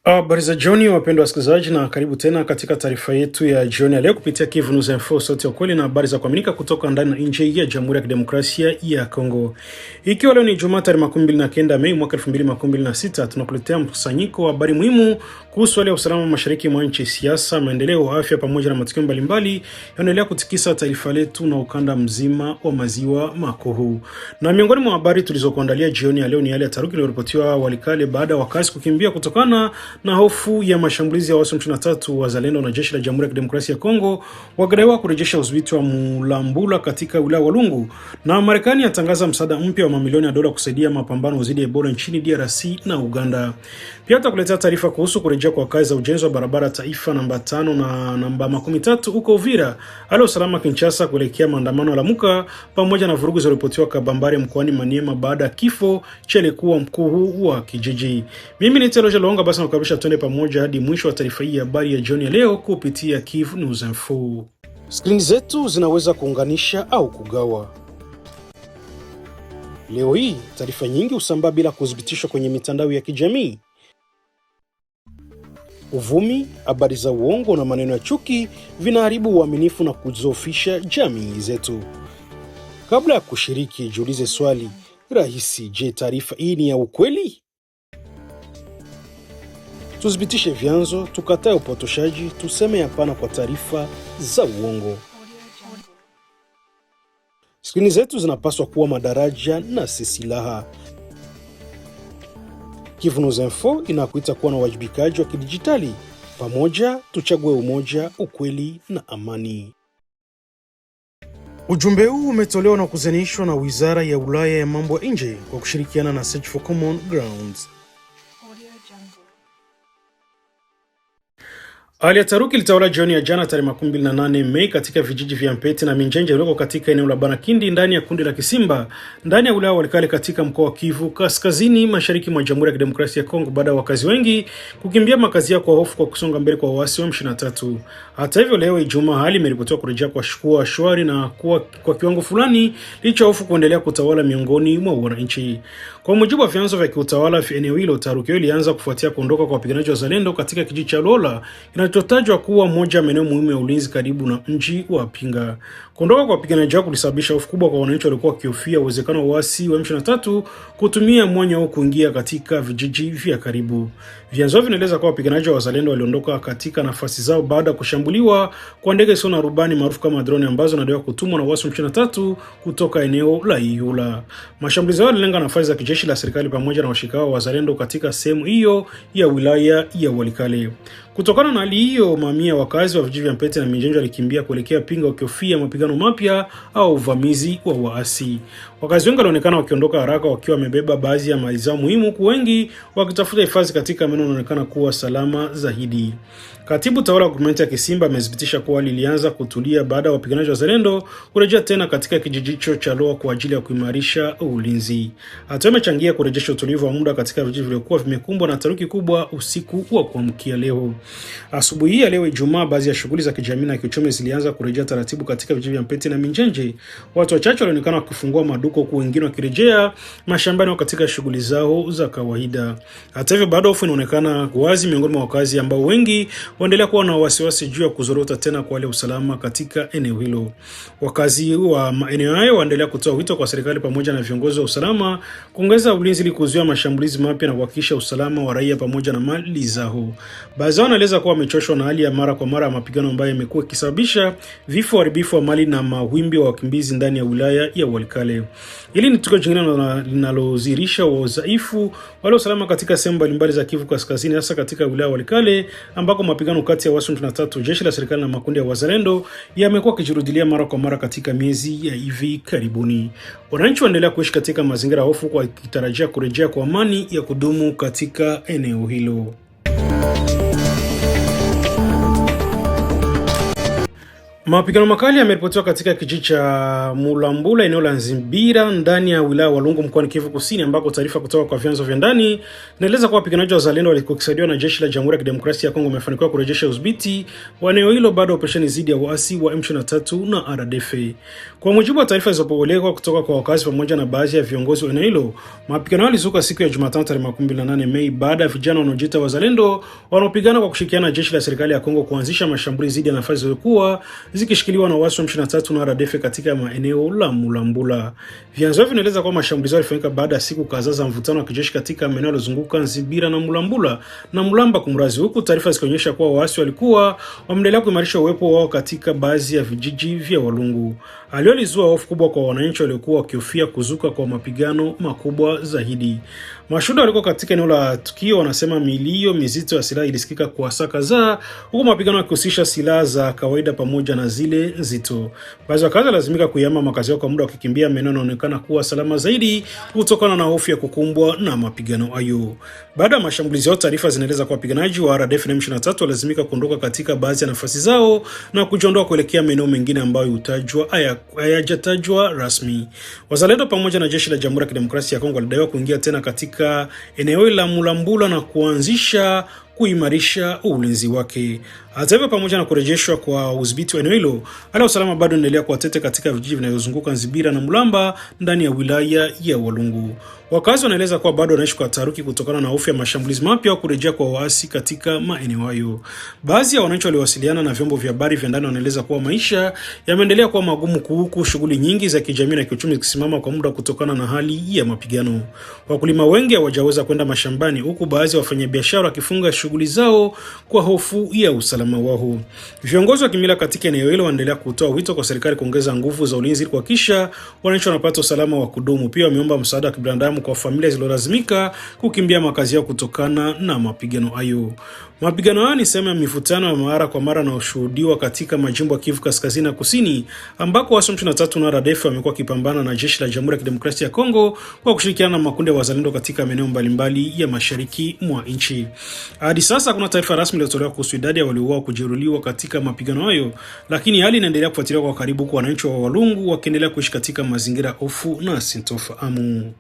Habari za jioni wapendwa wasikilizaji, na karibu tena katika taarifa yetu ya jioni ya leo kupitia Kivu News Info, sauti ya kweli na habari za kuaminika kutoka ndani na nje ya Jamhuri ya Kidemokrasia ya Kongo. Ikiwa leo ni Jumaa tarehe 29 Mei mwaka 2026, tunakuletea mkusanyiko wa habari muhimu kuhusu hali ya usalama mashariki mwa nchi, siasa, maendeleo, afya pamoja na matukio mbalimbali yanaendelea kutikisa taifa letu na ukanda mzima wa maziwa makuu. Na miongoni mwa habari tulizokuandalia jioni ya leo ni hali ya taharuki iliyoripotiwa Walikale baada ya wakazi kukimbia kutokana na hofu ya mashambulizi ya waasi 23 wazalendo na jeshi la Jamhuri ya Kidemokrasia ya Kongo wakidaiwa kurejesha udhibiti wa Mulambula katika wilaya wa Walungu. Na Marekani yatangaza msaada mpya wa mamilioni ya dola kusaidia mapambano dhidi ya Ebola nchini DRC na Uganda. Pia tutakuletea taarifa kuhusu kurejea kwa kazi za ujenzi wa barabara taifa namba 5 na namba 13 huko Uvira, hali ya usalama Kinshasa kuelekea maandamano ya Lamuka, pamoja na vurugu zilizoripotiwa Kabambare mkoani Maniema baada ya kifo cha aliyekuwa mkuu wa kijiji. Mimi ni Teloja Longa, basi nakukaribisha tuende pamoja hadi mwisho wa taarifa hii ya habari ya jioni ya leo kupitia Kivu News Info. Skrini zetu zinaweza kuunganisha au kugawa. Leo hii taarifa nyingi husambaa bila kuthibitishwa kwenye mitandao ya kijamii. Uvumi, habari za uongo na maneno ya chuki vinaharibu uaminifu na kudhoofisha jamii zetu. Kabla ya kushiriki, jiulize swali rahisi: je, taarifa hii ni ya ukweli? Tuthibitishe vyanzo, tukatae upotoshaji, tuseme hapana kwa taarifa za uongo. Skrini zetu zinapaswa kuwa madaraja na si silaha. Kivu News Info inakuita kuwa na uwajibikaji wa kidijitali. Pamoja tuchague umoja, ukweli na amani. Ujumbe huu umetolewa na kuzenishwa na Wizara ya Ulaya ya Mambo ya Nje kwa kushirikiana na Search for Common Grounds. Hali ya taharuki ilitawala jioni ya jana tarehe 28 Mei katika vijiji vya Mpete na Minjenje uliko katika eneo la Banakindi ndani ya kundi la Kisimba ndani ya wilaya wa Walikale katika mkoa wa Kivu Kaskazini mashariki mwa Jamhuri ya Kidemokrasia ya Kongo, baada ya wakazi wengi kukimbia makazi yao kwa hofu kwa kusonga mbele kwa waasi wa M23. Hata hivyo, leo Ijumaa hali imeripotiwa kurejea kwa shwari na kwa kiwango fulani licha hofu kuendelea kutawala miongoni mwa wananchi. Kwa mujibu wa vyanzo vya kiutawala vya eneo hilo, taharuki ilianza kufuatia kuondoka kwa wapiganaji wa Zalendo katika kijiji cha Lola kinachotajwa kuwa moja maeneo muhimu ya ulinzi karibu na mji wa Pinga. Kuondoka kwa wapiganaji hao kulisababisha hofu kubwa kwa wananchi waliokuwa wakihofia uwezekano wa waasi wa M23 kutumia mwanya huo kuingia katika vijiji vya karibu. Vyanzo vinaeleza kuwa wapiganaji wa Zalendo waliondoka katika nafasi zao baada ya kushambuliwa kwa ndege zisizo na rubani maarufu kama drone ambazo zinadaiwa kutumwa na waasi wa M23 kutoka eneo la Iyula. Mashambulizi hayo yalilenga nafasi za kijeshi la serikali pamoja na washirika wa Zalendo katika sehemu hiyo ya wilaya ya Walikale. Kutokana na hali hiyo, mamia wakazi wa vijiji vya Mpete na Minjenje walikimbia kuelekea Pinga wakihofia mapigano mapya au uvamizi wa waasi. Wakazi wengi walionekana wakiondoka haraka wakiwa wamebeba baadhi ya mali zao muhimu, huku wengi wakitafuta hifadhi katika maeneo yanayoonekana kuwa salama zaidi. Katibu tawala wa gavumenti ya Kisimba amethibitisha kuwa hali ilianza kutulia baada ya wapiganaji wa Zalendo kurejea tena katika kijiji hicho cha Loa kwa ajili ya kuimarisha ulinzi. Hatua imechangia kurejesha utulivu wa muda katika vijiji vilivyokuwa vimekumbwa na taharuki kubwa usiku wa kuamkia leo. Asubuhi ya leo Ijumaa, baadhi ya shughuli za kijamii na kiuchumi zilianza kurejea taratibu katika vijiji vya Mpete na Minjenje. Watu wachache walionekana wakifungua maduka, huku wengine wakirejea mashambani katika shughuli zao za kawaida. Hata hivyo, bado hofu inaonekana wazi miongoni mwa wakazi ambao wengi waendelea kuwa na wasiwasi juu ya kuzorota tena kwa hali ya usalama katika eneo hilo. Wakazi wa maeneo hayo waendelea kutoa wito kwa serikali pamoja na viongozi wa usalama kuongeza ulinzi ili kuzuia mashambulizi mapya na kuhakikisha usalama wa raia pamoja na mali zao. Baadhi wanaeleza kuwa wamechoshwa na hali ya mara kwa mara ya mapigano ambayo yamekuwa ikisababisha vifo, uharibifu wa mali na mawimbi wa wakimbizi ndani ya wilaya ya Walikale. Hili ni tukio jingine linalodhihirisha udhaifu wa usalama katika sehemu mbalimbali za Kivu Kaskazini, hasa katika wilaya ya Walikale ambako mapigano kati ya waasi wa M23, jeshi la serikali na makundi ya wazalendo yamekuwa yakijirudilia mara kwa mara katika miezi ya hivi karibuni. Wananchi waendelea kuishi katika mazingira ya hofu kwa kitarajia kurejea kwa amani ya kudumu katika eneo hilo. Mapigano makali yameripotiwa katika kijiji cha Mulambula eneo la Nzimbira ndani ya wilaya Walungu mkoani Kivu Kusini, ambako taarifa kutoka kwa vyanzo vya ndani inaeleza kuwa wapiganaji wa Wazalendo walikisaidiwa na jeshi la Jamhuri ya Kidemokrasia ya Kongo wamefanikiwa kurejesha udhibiti wa eneo hilo baada ya operesheni dhidi ya waasi wa M23 na RDF. Kwa mujibu wa taarifa zilizopokelewa kutoka kwa wakazi pamoja na baadhi ya viongozi wa eneo hilo, mapigano yalizuka siku ya Jumatano tarehe 28 Mei baada ya vijana wanaojiita Wazalendo wanaopigana kwa kushirikiana na jeshi la serikali ya Kongo kuanzisha mashambulizi dhidi ya nafasi zilizokuwa zikishikiliwa na waasi wa M23 na RDF katika maeneo la Mulambula. Vyanzo hivyo vinaeleza kwamba mashambulizi yalifanyika baada ya siku kadhaa za mvutano wa kijeshi katika maeneo yaliyozunguka Nzimbira na Mulambula na Mulamba kumrazi, huku taarifa zikionyesha kuwa waasi walikuwa wameendelea kuimarisha uwepo wao katika baadhi ya vijiji vya Walungu. Hali ilizua hofu kubwa kwa wananchi waliokuwa wakihofia kuzuka kwa mapigano makubwa zaidi. Mashuhuda walikuwa katika eneo la tukio wanasema milio mizito ya silaha ilisikika kwa saa kadhaa, huku mapigano yakihusisha silaha za kawaida pamoja na zile nzito. Baadhi ya wakazi lazimika kuyahama makazi yao kwa muda wakikimbia maeneo yanayoonekana kuwa salama zaidi kutokana na hofu ya kukumbwa na mapigano hayo. Baada ya mashambulizi yao, taarifa zinaeleza kwa wapiganaji wa RDF na M23 walazimika kuondoka katika baadhi ya nafasi zao na kujiondoa kuelekea maeneo mengine ambayo hayajatajwa rasmi. Wazalendo pamoja na jeshi la Jamhuri ya Kidemokrasia ya Kongo walidaiwa kuingia tena katika eneo la Mulambula na kuimarisha ulinzi wake. Hata hivyo, pamoja na kurejeshwa kwa udhibiti wa eneo hilo, hali ya usalama bado inaendelea kuwa tete katika vijiji vinavyozunguka Nzimbira na Mulamba ndani ya wilaya ya Walungu. Wakazi wanaeleza kuwa bado wanaishi kwa taharuki kutokana na hofu ya mashambulizi mapya au kurejea kwa waasi katika maeneo hayo. Baadhi ya wananchi waliowasiliana na vyombo vya habari vya ndani wanaeleza kuwa maisha yameendelea kuwa magumu, huku shughuli nyingi za kijamii na kiuchumi zikisimama kwa muda kutokana na hali ya mapigano. Wakulima wengi hawajaweza kwenda mashambani, huku baadhi ya wafanyabiashara wakifunga shughuli zao kwa hofu ya usalama wao. Viongozi wa kimila katika eneo hilo wanaendelea kutoa wito kwa serikali kuongeza nguvu za ulinzi ili kuhakikisha wananchi wanapata usalama wa kudumu. Pia wameomba msaada wa kibinadamu kwa familia zilizolazimika kukimbia makazi yao kutokana na mapigano hayo. Mapigano hayo ni sehemu ya mivutano ya mara kwa mara inayoshuhudiwa katika majimbo ya Kivu Kaskazini na Kusini, ambako waasi wa M23 na RDF wamekuwa wakipambana na jeshi la Jamhuri ya Kidemokrasia ya Kongo kwa kushirikiana na makundi ya wazalendo katika maeneo mbalimbali ya mashariki mwa nchi. Hadi sasa hakuna taarifa rasmi iliyotolewa kuhusu idadi ya waliouawa kujeruhiwa katika mapigano hayo, lakini hali inaendelea kufuatiliwa kwa karibu, kwa wananchi wa Walungu wakiendelea kuishi katika mazingira hofu na sintofahamu.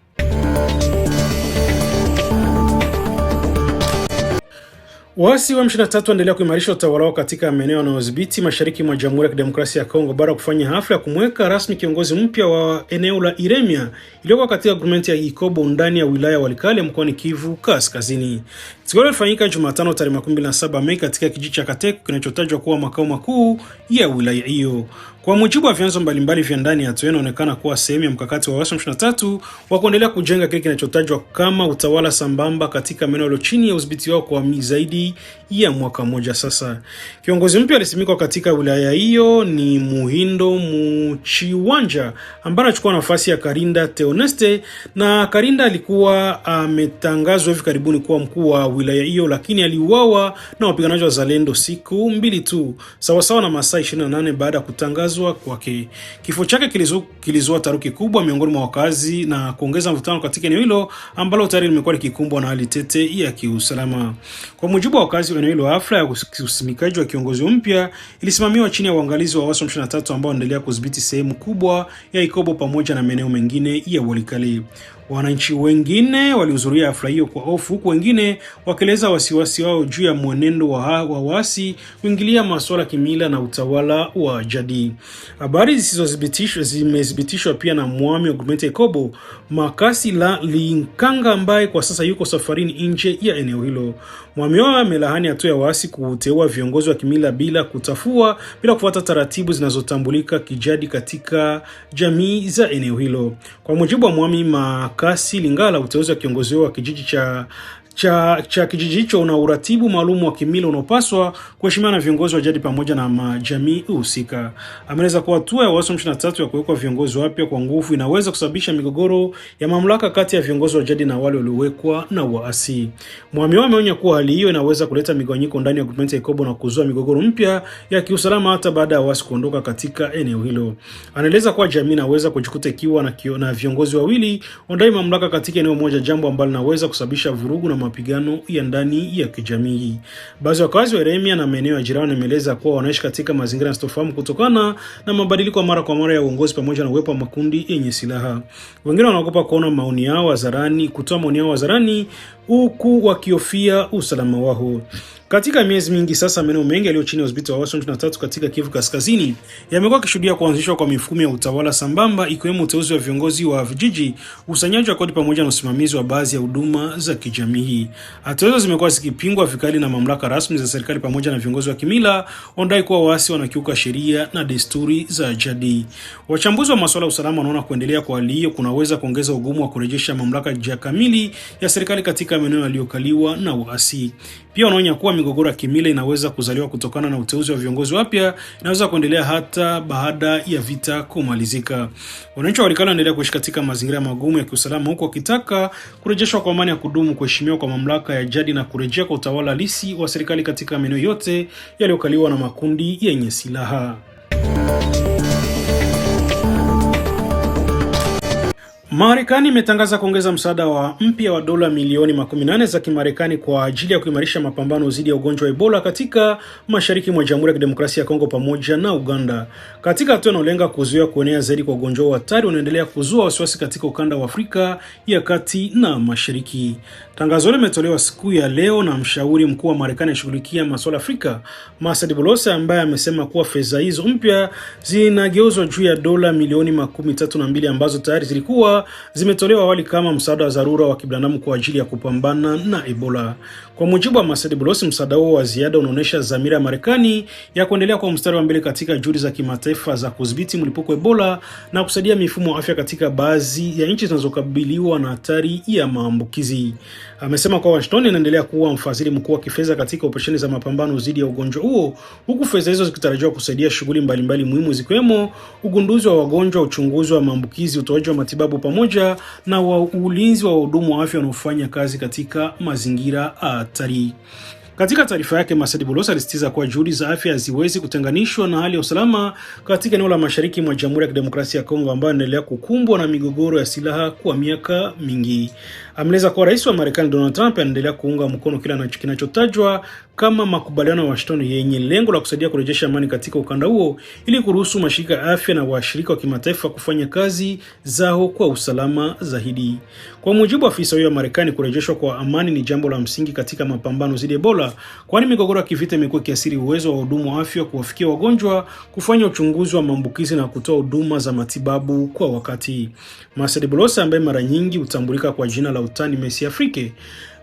Waasi wa M23 waendelea kuimarisha utawala wao katika maeneo yanayodhibiti mashariki mwa Jamhuri ya Kidemokrasia ya Kongo baada ya kufanya hafla ya kumweka rasmi kiongozi mpya wa eneo la Iremia iliyokuwa katika gavumenti ya Ikobo ndani ya wilaya Walikale mkoani Kivu Kaskazini. Tukio lilifanyika Jumatano tarehe 27 Mei katika kijiji cha Kateko kinachotajwa kuwa makao makuu ya wilaya hiyo. Kwa mujibu wa vyanzo mbalimbali vya ndani, hatua inaonekana kuwa sehemu ya mkakati wa waasi wa M23 wa kuendelea kujenga kile kinachotajwa kama utawala sambamba katika maeneo yaliyo chini ya udhibiti wao kwa zaidi ya mwaka mmoja sasa. Kiongozi mpya alisimikwa katika wilaya hiyo ni Muhindo Muchiwanja, ambaye anachukua nafasi ya Karinda Theoneste, na Karinda alikuwa ametangazwa hivi karibuni kuwa mkuu wa wilaya hiyo, lakini aliuawa na wapiganaji wa Zalendo siku mbili tu sawasawa na masaa 28 baada ya kutangazwa kwake. Kifo chake kilizua taharuki kubwa miongoni mwa wakazi na kuongeza mvutano katika eneo hilo ambalo tayari limekuwa likikumbwa na hali tete ya kiusalama. Kwa mujibu wa wakazi wa eneo hilo, hafla ya usimikaji wa kiongozi mpya ilisimamiwa chini ya uangalizi wa waasi wa M23 ambao wanaendelea kudhibiti sehemu kubwa ya Ikobo pamoja na maeneo mengine ya Walikale. Wananchi wengine walihudhuria hafla hiyo kwa hofu, huku wengine wakieleza wasiwasi wao juu ya mwenendo wa waasi kuingilia masuala kimila na utawala wa jadi. Habari zisizothibitishwa zimethibitishwa pia na mwami wa gavumenti ya Ikobo, Makasi la Linkanga, ambaye kwa sasa yuko safarini nje ya eneo hilo. Mwami wao amelahani hatua ya waasi kuteua viongozi wa kimila bila kufuata taratibu zinazotambulika kijadi katika jamii za eneo hilo. Kwa mujibu wa mwami Makasi Lingala, uteuzi wa kiongozi wa kijiji cha kijiji hicho una uratibu maalum wa kimila unaopaswa kuheshimiwa na viongozi wa jadi pamoja na majamii husika. Ameeleza kuwa hatua ya waasi wa M23 ya kuwekwa viongozi wapya kwa nguvu inaweza kusababisha migogoro ya mamlaka kati ya viongozi wa jadi na wale waliowekwa na waasi. Mwami wao ameonya kuwa hali hiyo inaweza kuleta migawanyiko ndani ya gavumenti ya Ikobo na kuzua migogoro mpya ya kiusalama hata baada ya waasi kuondoka katika eneo hilo. Anaeleza kuwa jamii inaweza kujikuta ikiwa na viongozi wawili wanadai mamlaka katika eneo moja, jambo ambalo linaweza kusababisha vurugu na mapigano ya ndani ya kijamii. Baadhi ya wakazi wa Yeremia na maeneo ya jirani wameeleza kuwa wanaishi katika mazingira yasiyofahamu kutokana na mabadiliko mara kwa mara ya uongozi pamoja na uwepo wa makundi yenye silaha. Wengine wanaogopa kutoa maoni yao hadharani huku wakihofia usalama wao. Katika miezi mingi sasa, maeneo mengi yaliyo chini ya udhibiti wa Washington 23 katika Kivu Kaskazini yamekuwa kishuhudia kuanzishwa kwa mifumo ya utawala sambamba, ikiwemo uteuzi wa viongozi wa vijiji, ukusanyaji wa kodi pamoja na usimamizi wa baadhi ya huduma za kijamii. Hatua hizo zimekuwa zikipingwa vikali na mamlaka rasmi za serikali pamoja na viongozi wa kimila wanaodai kuwa waasi wanakiuka sheria na desturi za jadi. Wachambuzi wa masuala ya usalama wanaona kuendelea kwa hali hiyo kunaweza kuongeza ugumu wa kurejesha mamlaka kamili ya serikali katika maeneo yaliyokaliwa na waasi. Pia wanaonya kuwa migogoro ya kimila inaweza kuzaliwa kutokana na uteuzi wa viongozi wapya, inaweza kuendelea hata baada ya vita kumalizika. Wananchi wa Walikale wanaendelea kuishi katika mazingira magumu ya kiusalama, huko wakitaka kurejeshwa kwa amani ya kudumu, kuheshimiwa kwa mamlaka ya jadi na kurejea kwa utawala halisi wa serikali katika maeneo yote yaliyokaliwa na makundi yenye silaha. Marekani imetangaza kuongeza msaada wa mpya wa dola milioni 18 za Kimarekani kwa ajili ya kuimarisha mapambano dhidi ya ugonjwa wa Ebola katika mashariki mwa Jamhuri ya Kidemokrasia ya Kongo pamoja na Uganda. Katika hatua inayolenga kuzuia kuenea zaidi kwa ugonjwa hatari unaendelea kuzua wasiwasi katika ukanda wa Afrika ya Kati na Mashariki. Tangazo hilo limetolewa siku ya leo na mshauri mkuu wa Marekani anayeshughulikia masuala Afrika, Masad Bolosa, ambaye amesema kuwa fedha hizo mpya zinageuzwa juu ya dola milioni 32 ambazo tayari zilikuwa zimetolewa awali kama msaada wa dharura wa kibinadamu kwa ajili ya kupambana na Ebola. Kwa mujibu wa Masad Bolosa, msaada huo wa ziada unaonyesha dhamira ya Marekani ya kuendelea kwa mstari wa mbele katika juhudi za kimataifa za kudhibiti mlipuko wa Ebola na kusaidia mifumo ya afya katika baadhi ya nchi zinazokabiliwa na hatari ya maambukizi. Amesema kwa Washington inaendelea kuwa mfadhili mkuu wa kifedha katika operesheni za mapambano dhidi ya ugonjwa huo, huku fedha hizo zikitarajiwa kusaidia shughuli mbalimbali muhimu zikiwemo ugunduzi wa wagonjwa, uchunguzi wa maambukizi, utoaji wa matibabu pamoja na ulinzi wa wahudumu wa afya wanaofanya kazi katika mazingira hatari. Katika taarifa yake, Masad Bolosa alisitiza kuwa juhudi za afya haziwezi kutenganishwa na hali ya usalama katika eneo la mashariki mwa Jamhuri ya Kidemokrasia ya Kongo ambayo inaendelea kukumbwa na migogoro ya silaha kwa miaka mingi. Ameeleza kuwa Rais wa Marekani Donald Trump anaendelea kuunga mkono kila kinachotajwa kama makubaliano ya Washington yenye lengo la kusaidia kurejesha amani katika ukanda huo ili kuruhusu mashirika ya afya na washirika wa kimataifa kufanya kazi zao kwa usalama zaidi. Kwa mujibu wa afisa huyo wa Marekani, kurejeshwa kwa amani ni jambo la msingi katika mapambano dhidi ya Ebola, kwani migogoro ya kivita imekuwa kiasiri uwezo wa wahudumu wa afya kuwafikia wagonjwa, kufanya uchunguzi wa maambukizi na kutoa huduma za matibabu kwa wakati. Masad Bolosa, ambaye mara nyingi hutambulika kwa jina la utani Messi Afrique,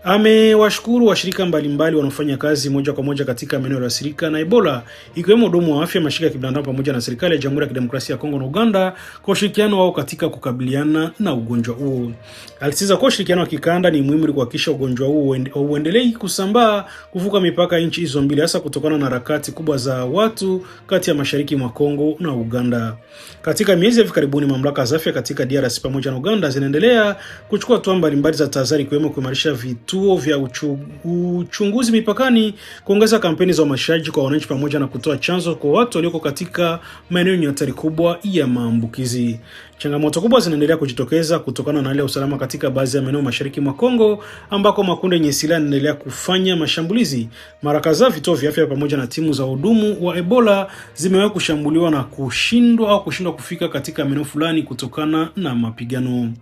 amewashukuru washirika mbalimbali wanaofanya kazi moja kwa moja katika maeneo yaliyoathirika na Ebola, ikiwemo huduma wa afya, mashirika ya kibinadamu pamoja na serikali ya Jamhuri ya Kidemokrasia ya Kongo na Uganda kwa ushirikiano wao katika kukabiliana na ugonjwa huo. Alisisitiza kuwa ushirikiano wa kikanda ni muhimu ili kuhakikisha ugonjwa huo uendelee kusambaa kuvuka mipaka nchi hizo mbili, hasa kutokana na harakati kubwa za watu kati ya mashariki mwa Kongo na Uganda. Katika miezi ya hivi karibuni, mamlaka za afya katika DRC pamoja na Uganda zinaendelea kuchukua hatua mbalimbali za tahadhari, ikiwemo kuimarisha vituo vya uchunguzi mipakani, kuongeza kampeni za uhamasishaji kwa wananchi pamoja na kutoa chanzo kwa watu walioko katika maeneo yenye hatari kubwa ya maambukizi. Changamoto kubwa zinaendelea kujitokeza kutokana na hali ya usalama katika baadhi ya maeneo mashariki mwa Kongo ambako makundi yenye silaha yanaendelea kufanya mashambulizi. Mara kadhaa vituo vya afya pamoja na timu za hudumu wa Ebola zimewahi kushambuliwa na kushindwa kufika katika maeneo fulani kutokana na mapigano.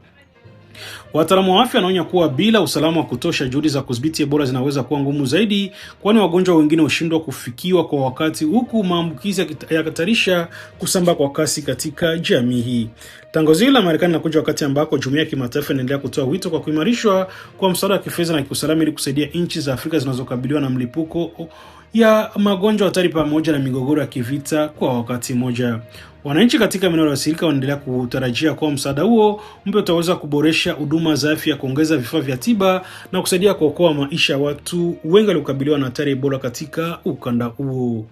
Wataalamu wa afya wanaonya kuwa bila usalama wa kutosha, juhudi za kudhibiti Ebola zinaweza kuwa ngumu zaidi, kwani wagonjwa wengine hushindwa kufikiwa kwa wakati, huku maambukizi yakihatarisha kusambaa kwa kasi katika jamii hii. Tangazo hili la Marekani linakuja wakati ambako jumuiya ya kimataifa inaendelea kutoa wito kwa kuimarishwa kwa msaada wa kifedha na kiusalama ili kusaidia nchi za Afrika zinazokabiliwa na mlipuko ya magonjwa hatari pamoja na migogoro ya kivita kwa wakati mmoja. Wananchi katika maeneo yaliyoathirika wanaendelea kutarajia kwa msaada huo mpya utaweza kuboresha huduma za afya, kuongeza vifaa vya tiba na kusaidia kuokoa maisha ya watu wengi waliokabiliwa na hatari ya Ebola katika ukanda huo.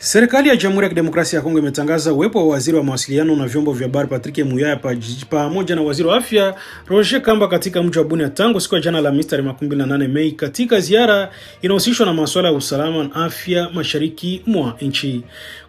Serikali ya Jamhuri ya Kidemokrasia ya Kongo imetangaza uwepo wa waziri wa mawasiliano na vyombo vya habari Patrick Muyaya pamoja na waziri wa afya Roger Kamba katika mji wa Bunia tangu siku ya jana la tarehe 28 Mei katika ziara inahusishwa na masuala ya usalama na afya mashariki mwa nchi.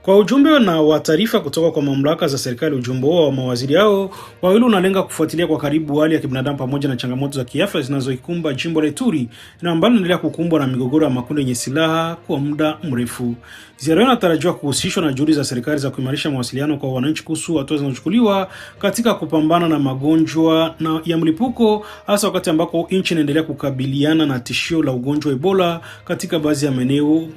Kwa ujumbe na wa taarifa kutoka kwa mamlaka za serikali, ujumbe wa mawaziri hao wawili unalenga kufuatilia kwa karibu hali ya kibinadamu pamoja na changamoto za kiafya zinazoikumba jimbo la Ituri na ambalo linaendelea kukumbwa na migogoro ya makundi yenye silaha kwa muda mrefu. Ziara hiyo inatarajiwa kuhusishwa na juhudi za serikali za kuimarisha mawasiliano kwa wananchi kuhusu hatua zinazochukuliwa katika kupambana na magonjwa ya mlipuko, hasa wakati ambako nchi inaendelea kukabiliana na tishio la ugonjwa wa Ebola katika baadhi ya maeneo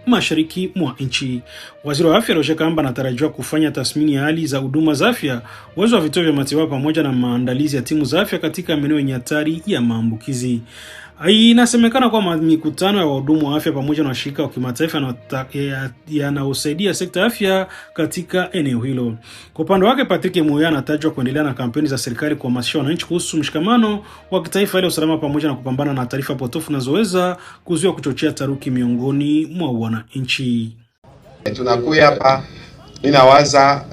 mashariki mwa nchi. Waziri wa afya Roger Kamba anatarajiwa kufanya tathmini ya hali za huduma za afya, uwezo wa vituo vya matibabu pamoja na maandalizi ya timu za afya katika maeneo yenye hatari ya maambukizi. Inasemekana kwamba mikutano ya wahudumu wa afya pamoja na washirika wa kimataifa yanayosaidia sekta ya afya katika eneo hilo. Kwa upande wake, Patrick Muyaya anatajwa kuendelea na kampeni za serikali kuhamasisha wananchi kuhusu mshikamano wa kitaifa ili usalama pamoja na kupambana na taarifa potofu zinazoweza kuzuia kuchochea taruki miongoni mwa wananchi. Tunakuja hapa ninawaza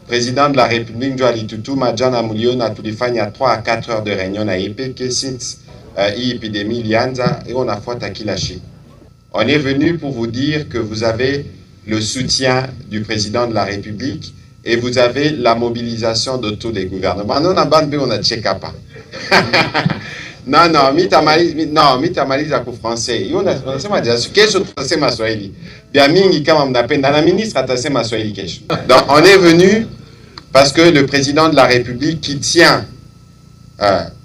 Président de la République ndio alitutuma jana muliona tulifanya 3 à 4 heures de réunion na EPK since hii epidemie ilianza et on afuata kila siku. On est venu pour vous dire que vous avez le soutien du président de la République et vous avez la mobilisation de tous les gouvernements. Non, on a check up. Non, mitamaliza ku français. Unasema jasu kesho tutasema Swahili. Bia mingi kama mnapenda na ministre atasema Swahili kesho. Donc on est venu parce que le président de la République qui tient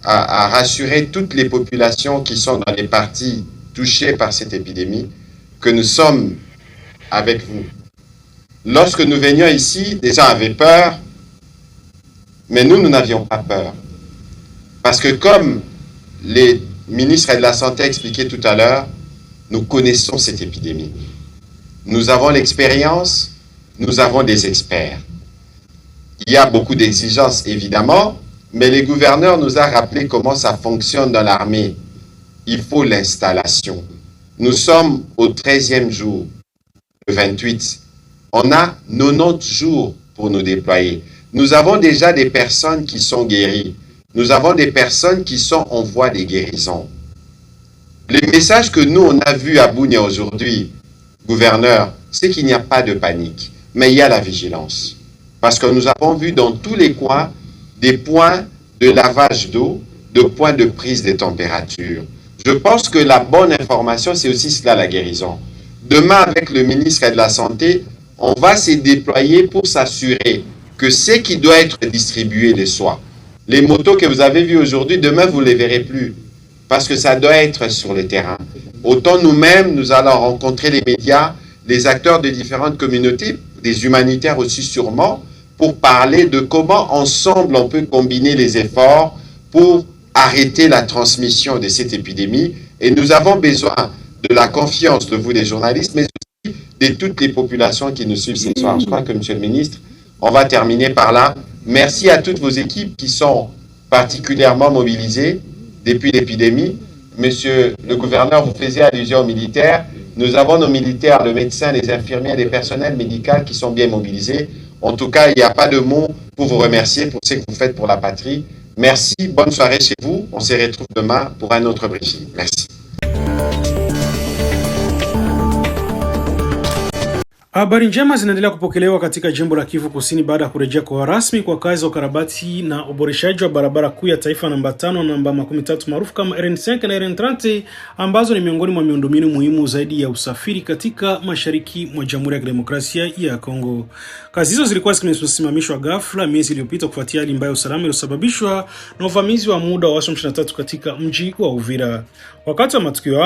à rassurer toutes les populations qui sont dans les parties touchées par cette épidémie, que nous sommes avec vous. Lorsque nous venions ici, des gens avaient peur, mais nous n'avions pas peur. Parce que comme les ministres de la Santé expliquaient tout à l'heure, nous connaissons cette épidémie. Nous avons l'expérience, nous avons des experts. Il y a beaucoup d'exigences, évidemment, mais les gouverneurs nous ont rappelé comment ça fonctionne dans l'armée. Il faut l'installation. Nous sommes au 13e jour, le 28. On a 90 jours pour nous déployer. Nous avons déjà des personnes qui sont guéries. Nous avons des personnes qui sont en voie de guérison. Le message que nous, on a vu à Bunia aujourd'hui, gouverneur, c'est qu'il n'y a pas de panique, mais il y a la vigilance. Parce que nous avons vu dans tous les coins des points de lavage d'eau, de points de prise de température. Je pense que la bonne information, c'est aussi cela, la guérison. Demain, avec le ministre de la Santé, on va se déployer pour s'assurer que ce qui doit être distribué les soit. Les motos que vous avez vues aujourd'hui, demain, vous ne les verrez plus. Parce que ça doit être sur le terrain. Autant nous-mêmes, nous allons rencontrer les médias, les acteurs de différentes communautés, des humanitaires aussi sûrement, pour parler de comment ensemble on peut combiner les efforts pour arrêter la transmission de cette épidémie. Et nous avons besoin de la confiance de vous les journalistes, mais aussi de toutes les populations qui nous suivent ce soir. Je crois que, Monsieur le Ministre, on va terminer par là. Merci à toutes vos équipes qui sont particulièrement mobilisées depuis l'épidémie. Monsieur le gouverneur, vous faisiez allusion aux militaires. Nous avons nos militaires, le médecin, les infirmiers, les personnels médicaux qui sont bien mobilisés. En tout cas, il n'y a pas de mots pour vous remercier pour ce que vous faites pour la patrie. Merci, bonne soirée chez vous. On se retrouve demain pour un autre briefing. Merci. Habari njema zinaendelea kupokelewa katika jimbo la Kivu Kusini baada ya kurejea kwa rasmi kwa kazi za ukarabati na uboreshaji wa barabara kuu ya taifa namba 5 na namba 13 maarufu kama RN5 na RN30 ambazo ni miongoni mwa miundombinu muhimu zaidi ya usafiri katika mashariki mwa Jamhuri ya Kidemokrasia ya Kongo. Kazi hizo zilikuwa zimesimamishwa ghafla miezi iliyopita kufuatia hali mbaya ya usalama iliyosababishwa na uvamizi wa muda wa waasi 23 katika mji wa Uvira. Wakati wa matukio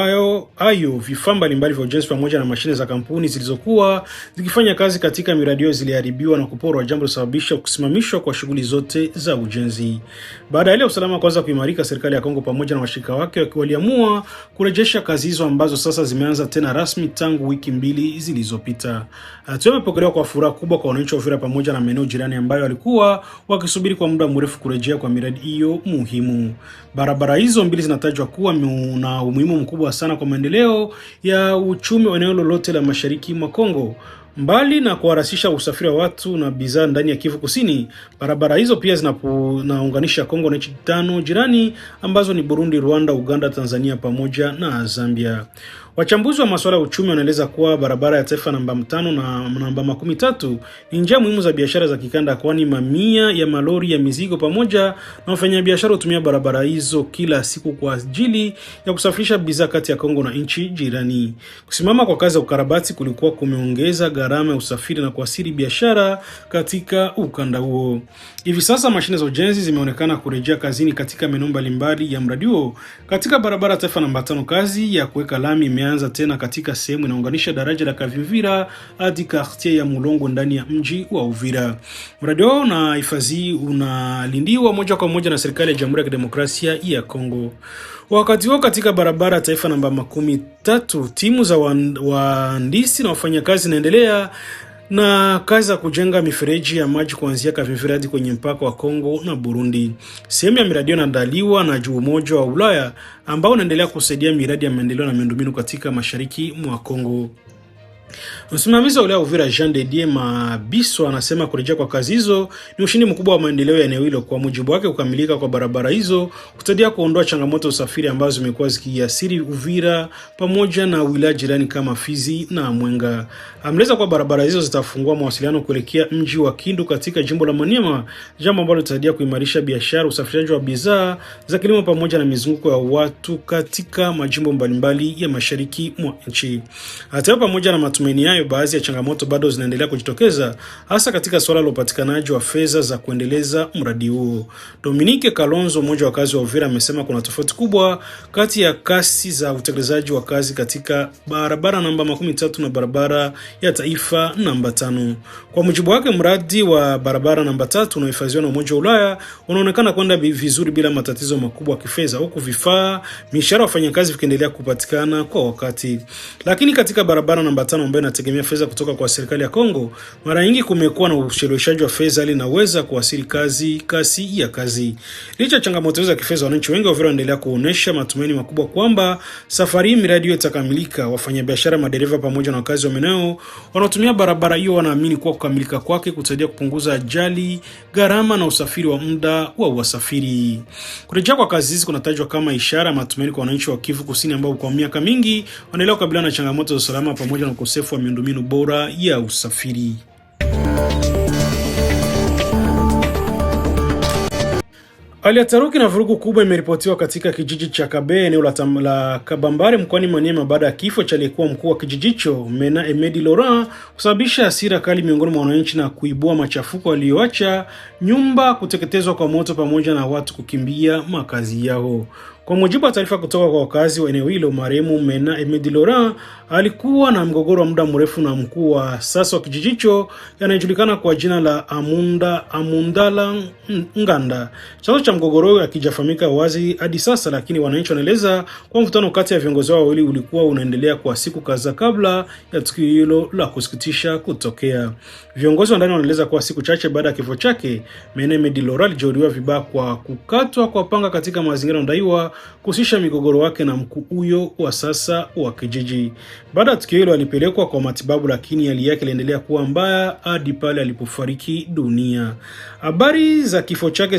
hayo vifaa mbalimbali vya ujenzi pamoja na mashine za kampuni zilizokuwa zikifanya kazi katika miradi hiyo ziliharibiwa na kuporwa, jambo lilosababisha kusimamishwa kwa shughuli zote za ujenzi. Baada ya ile usalama kwanza kuimarika, serikali ya Kongo pamoja na washirika wake waliamua kurejesha kazi hizo ambazo sasa zimeanza tena rasmi tangu wiki 2 zilizopita. Hatua imepokelewa kwa furaha kubwa kwa wananchi wa Uvira pamoja na maeneo jirani ambayo walikuwa wakisubiri kwa muda mrefu kurejea kwa miradi hiyo muhimu. Barabara hizo mbili zinatajwa kuwa na umuhimu mkubwa sana kwa maendeleo ya uchumi wa eneo lolote la mashariki mwa Kongo. Mbali na kuharakisha usafiri wa watu na bidhaa ndani ya Kivu Kusini, barabara hizo pia zinaunganisha Kongo na nchi 5 jirani ambazo ni Burundi, Rwanda, Uganda, Tanzania pamoja na Zambia. Wachambuzi wa masuala ya uchumi wanaeleza kuwa barabara ya taifa namba 5 na namba 13 ni njia muhimu za biashara za kikanda, kwani mamia ya malori ya mizigo pamoja na wafanyabiashara hutumia barabara hizo kila siku kwa ajili ya kusafirisha bidhaa kati ya Kongo na nchi jirani. Kusimama kwa kazi ya ukarabati kulikuwa kumeongeza gharama ya usafiri na kuathiri biashara katika ukanda huo. Hivi sasa mashine za ujenzi zimeonekana kurejea kazini katika maeneo mbalimbali ya mradi huo. Katika barabara taifa namba 5, kazi ya kuweka lami imeanza tena katika sehemu inaunganisha daraja la Kavimvira hadi quartier ya Mulongo ndani ya mji wa Uvira. Mradi huo na hifadhi unalindiwa moja kwa moja na serikali ya Jamhuri ya Kidemokrasia ya Kongo. Wakati huo katika barabara taifa namba 13, timu za wahandisi na wafanyakazi zinaendelea na kazi za kujenga mifereji ya maji kuanzia Kavimvira hadi kwenye mpaka wa Kongo na Burundi. Sehemu ya miradi inaandaliwa na Umoja wa Ulaya ambao unaendelea kusaidia miradi ya maendeleo na miundombinu katika mashariki mwa Kongo. Msimamizi wa Ulaya Uvira Jean de Dieu Mabiso anasema kurejea kwa kazi hizo ni ushindi mkubwa wa maendeleo ya eneo hilo. Kwa mujibu wake, kukamilika kwa barabara hizo kusaidia kuondoa changamoto za usafiri ambazo zimekuwa zikiathiri Uvira pamoja na wilaya jirani kama Fizi na Mwenga. Ameleza kwa barabara hizo zitafungua mawasiliano kuelekea mji wa Kindu katika jimbo la Maniema, jambo ambalo litasaidia kuimarisha biashara, usafirishaji wa bidhaa za kilimo pamoja na mizunguko ya watu katika majimbo mbalimbali ya mashariki mwa nchi. Hata pamoja na matumaini hayo, baadhi ya changamoto bado zinaendelea kujitokeza, hasa katika swala la upatikanaji wa fedha za kuendeleza mradi huo. Dominique Kalonzo, mmoja wa kazi wa Uvira, amesema kuna tofauti kubwa kati ya kasi za utekelezaji wa kazi katika barabara namba 13 na barabara ya taifa namba 5. Kwa mujibu wake, mradi wa barabara namba 3 unaohifadhiwa na Umoja wa Ulaya unaonekana kwenda vizuri bila matatizo makubwa ya kifedha, huku vifaa, mishahara wafanyakazi vikiendelea kupatikana kwa wakati. Lakini katika barabara namba 5 ambayo inategemea fedha kutoka kwa serikali ya Kongo, mara nyingi kumekuwa na ucheleweshaji wa fedha ili naweza kuathiri kasi ya kazi. Licha changamoto za kifedha, wananchi wengi wa Uvira wanaendelea kuonesha matumaini makubwa kwamba safari hii miradi hiyo itakamilika. Wafanyabiashara, madereva pamoja na wakazi wa maeneo wanaotumia barabara hiyo wanaamini kuwa kukamilika kwake kutasaidia kupunguza ajali, gharama na usafiri wa muda wa wasafiri. Kurejea kwa kazi hizi kunatajwa kama ishara matumaini kwa wananchi wa Kivu Kusini ambao kwa miaka mingi wanaendelea kukabiliana na changamoto za usalama pamoja na ukosefu wa miundombinu bora ya usafiri. Hali ya taharuki na vurugu kubwa imeripotiwa katika kijiji cha Kabe, eneo la Kabambare mkoani Maniema baada ya kifo cha aliyekuwa mkuu wa kijiji hicho Mena Emedi Laurent kusababisha hasira kali miongoni mwa wananchi na kuibua machafuko aliyoacha nyumba kuteketezwa kwa moto pamoja na watu kukimbia makazi yao. Kwa mujibu wa taarifa kutoka kwa wakazi wa eneo hilo, marehemu Mena Emedi Laurent alikuwa na mgogoro wa muda mrefu na mkuu wa sasa wa kijiji hicho anayejulikana kwa jina la Amundala Nganda. Chanzo cha mgogoro hakijafahamika wazi hadi sasa, lakini wananchi wanaeleza kwa mvutano kati ya viongozi wao wawili ulikuwa unaendelea kwa siku kadhaa kabla ya tukio hilo la kusikitisha kutokea. Viongozi wa ndani wanaeleza kwa siku chache baada ya kifo chake, Mena Emedi Laurent alijeruhiwa vibaya kwa kukatwa kwa panga katika mazingira yanayodaiwa kuhusisha migogoro wake na mkuu huyo wa sasa wa kijiji. Baada ya tukio hilo alipelekwa kwa matibabu, lakini hali yake iliendelea kuwa mbaya hadi pale alipofariki dunia. Habari za kifo chake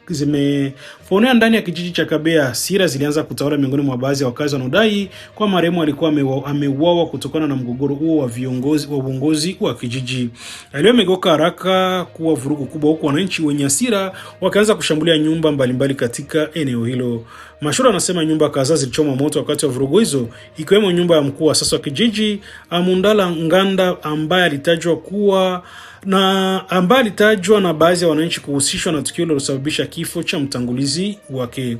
zimefonea ndani ya kijiji cha Kabea. Hasira zilianza kutawala miongoni mwa baadhi ya wakazi wanaodai kwa marehemu alikuwa ameuawa kutokana na mgogoro huo wa uongozi wa kijiji. Aliyo megeuka haraka kuwa vurugu kubwa, huku wananchi wenye hasira wakaanza kushambulia nyumba mbalimbali katika eneo hilo. Mashuhuda anasema nyumba kadhaa zilichoma moto wakati wa vurugu hizo, ikiwemo nyumba ya mkuu wa sasa wa kijiji Amundala Nganda ambaye alitajwa kuwa na ambaye alitajwa na baadhi ya wananchi kuhusishwa na tukio lililosababisha kifo cha mtangulizi wake.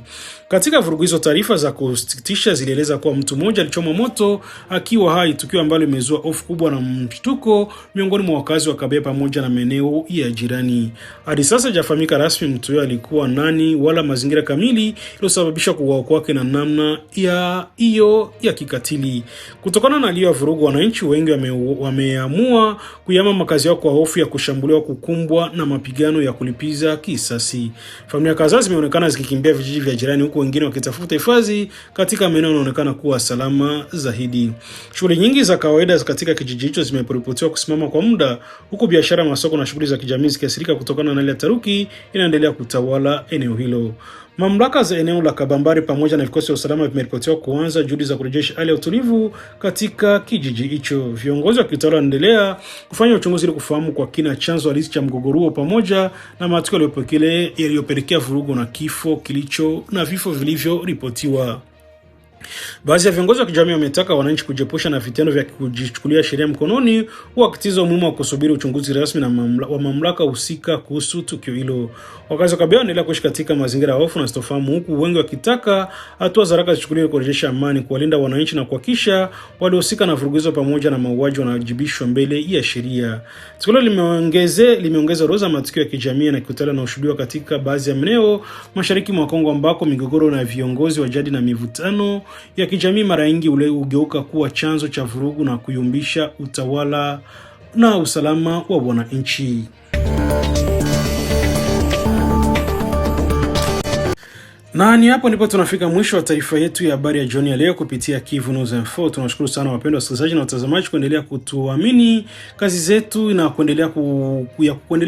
Katika vurugu hizo, taarifa za kusikitisha zilieleza kuwa mtu mmoja alichoma moto akiwa hai, tukio ambalo limezua hofu kubwa na mshtuko miongoni mwa wakazi wa Kabeya pamoja na maeneo ya jirani. Hadi sasa hajafahamika rasmi mtu huyo alikuwa nani wala mazingira kamili iliyosababisha kuuawa kwake na namna ya kikatili. Kutokana na hiyo vurugu, wananchi wengi wameamua kuyama makazi yao kwa hofu ya kushambuliwa, kukumbwa na mapigano ya kulipiza kisasi. Familia kadhaa zimeonekana zikikimbia vijiji vya jirani, huku wengine wakitafuta hifadhi katika maeneo yanayoonekana kuwa salama zaidi. Shughuli nyingi za kawaida katika kijiji hicho zimeripotiwa kusimama kwa muda, huku biashara, masoko na shughuli za kijamii zikiathirika kutokana na ile taruki inaendelea kutawala eneo hilo. Mamlaka za eneo la Kabambari pamoja na vikosi vya usalama vimeripotiwa kuanza juhudi za kurejesha hali ya utulivu katika kijiji hicho. Viongozi wa kitawala wanaendelea kufanya uchunguzi ili kufahamu kwa kina chanzo halisi cha mgogoro huo pamoja na matukio yaliyopelekea vurugu na vifo vilivyoripotiwa. Baadhi ya viongozi wa kijamii wametaka wananchi kujiepusha na vitendo vya kujichukulia sheria mkononi, wakitiza umuhimu wa kusubiri uchunguzi rasmi wa mamlaka husika kuhusu tukio hilo. Wakazi wa Kabeya wanaendelea kuishi katika mazingira ya hofu na sitofahamu, huku wengi wakitaka hatua za haraka zichukuliwe kurejesha amani, kuwalinda wananchi na kuhakikisha waliohusika na vurugu hizo pamoja na mauaji wanawajibishwa mbele ya sheria. Tukio limeongeza orodha ya matukio ya kijamii na kiutawala yanayoshuhudiwa katika baadhi ya maeneo mashariki mwa Kongo, ambako migogoro na viongozi wa jadi na mivutano ya kijamii mara nyingi ugeuka kuwa chanzo cha vurugu na kuyumbisha utawala na usalama wa wananchi. Na ni hapo ndipo tunafika mwisho wa taarifa yetu ya habari ya jioni ya leo kupitia Kivu News Info. Tunashukuru sana wapendwa wasikilizaji na watazamaji kuendelea kutuamini kazi zetu na kuendelea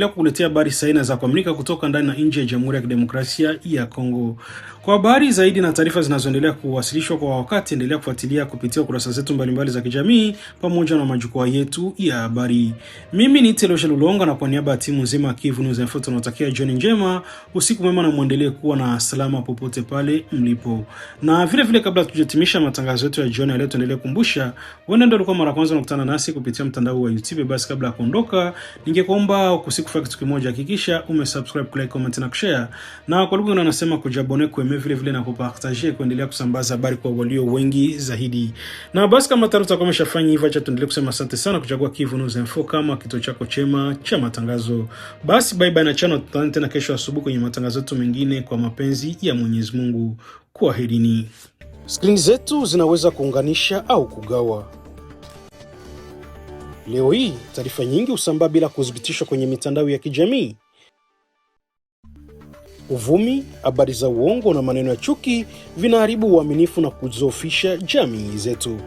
kukuletea habari sahihi za kuaminika kutoka ndani na nje ya Jamhuri ya Kidemokrasia ya Kongo. Kwa habari zaidi na taarifa zinazoendelea kuwasilishwa kwa wakati, endelea kufuatilia kupitia kurasa zetu mbalimbali za kijamii pamoja na majukwaa yetu ya habari. Mimi ni Telosha Lulonga, na kwa niaba ya timu nzima ya Kivu News Info tunawatakia jioni njema, usiku mwema, na muendelee kuwa na salama popote pale mlipo. Na vile kabla tujitimisha matangazo yetu ya jioni leo, tuendelee kukumbusha wewe ndio ulikuwa mara kwanza unakutana nasi kupitia mtandao wa YouTube, basi kabla ya kuondoka ningekuomba usikufanye kitu kimoja, hakikisha umesubscribe, like, comment na kushare, na kwa lugha unasema kujabone kwa vile na kupartager, kuendelea kusambaza habari kwa walio wengi zaidi. Na basi kama taruta kama umeshafanya hivyo, acha tuendelee kusema asante sana kuchagua Kivu News Info kama kituo chako chema cha matangazo. Basi bye bye na channel, tutaonana tena kesho asubuhi kwenye matangazo yetu mengine kwa mapenzi ya Mwenyezi Mungu. Kwaherini. Screen zetu zinaweza kuunganisha au kugawa. Leo hii taarifa nyingi husambaa bila kuthibitishwa kwenye mitandao ya kijamii. Uvumi, habari za uongo na maneno ya chuki vinaharibu uaminifu na kudhoofisha jamii zetu.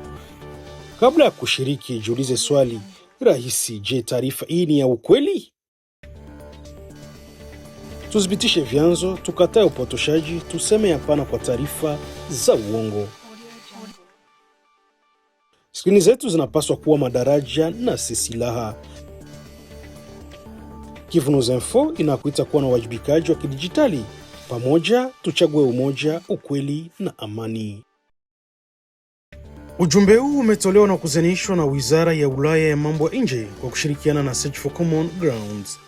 Kabla ya kushiriki, jiulize swali rahisi: je, taarifa hii ni ya ukweli? Tuthibitishe vyanzo, tukatae upotoshaji, tuseme hapana kwa taarifa za uongo. Skrini zetu zinapaswa kuwa madaraja na si silaha. Kivu News Info inakuita kuwa na uwajibikaji wa kidijitali. Pamoja tuchague umoja, ukweli na amani. Ujumbe huu umetolewa na kuzenishwa na Wizara ya Ulaya ya Mambo ya Nje kwa kushirikiana na Search for Common Grounds.